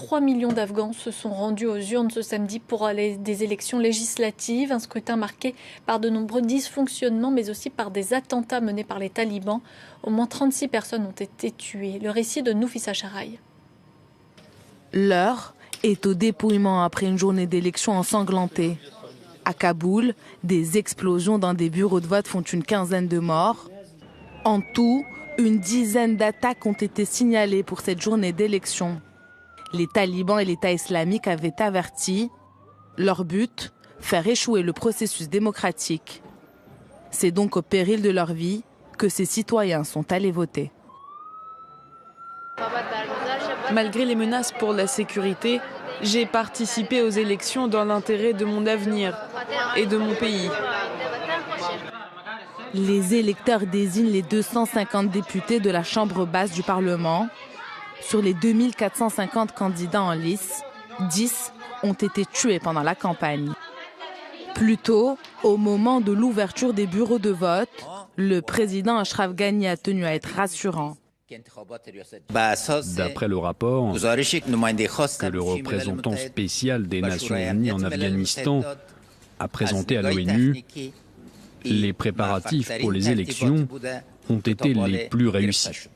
3 millions d'Afghans se sont rendus aux urnes ce samedi pour des élections législatives. Un scrutin marqué par de nombreux dysfonctionnements, mais aussi par des attentats menés par les talibans. Au moins 36 personnes ont été tuées. Le récit de Noufissa Charaï. L'heure est au dépouillement après une journée d'élection ensanglantée. À Kaboul, des explosions dans des bureaux de vote font une quinzaine de morts. En tout, une dizaine d'attaques ont été signalées pour cette journée d'élection. Les talibans et l'État islamique avaient averti. Leur but, faire échouer le processus démocratique. C'est donc au péril de leur vie que ces citoyens sont allés voter. Malgré les menaces pour la sécurité, j'ai participé aux élections dans l'intérêt de mon avenir et de mon pays. Les électeurs désignent les 250 députés de la Chambre basse du Parlement. Sur les 2450 candidats en lice, 10 ont été tués pendant la campagne. Plus tôt, au moment de l'ouverture des bureaux de vote, le président Ashraf Ghani a tenu à être rassurant. D'après le rapport que le représentant spécial des Nations Unies en Afghanistan a présenté à l'ONU, les préparatifs pour les élections ont été les plus réussis.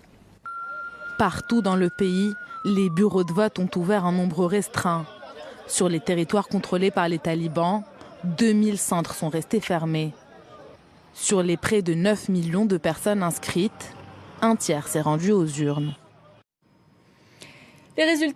Partout dans le pays, les bureaux de vote ont ouvert en nombre restreint. Sur les territoires contrôlés par les talibans, 2000 centres sont restés fermés. Sur les près de 9 millions de personnes inscrites, un tiers s'est rendu aux urnes. Les résultats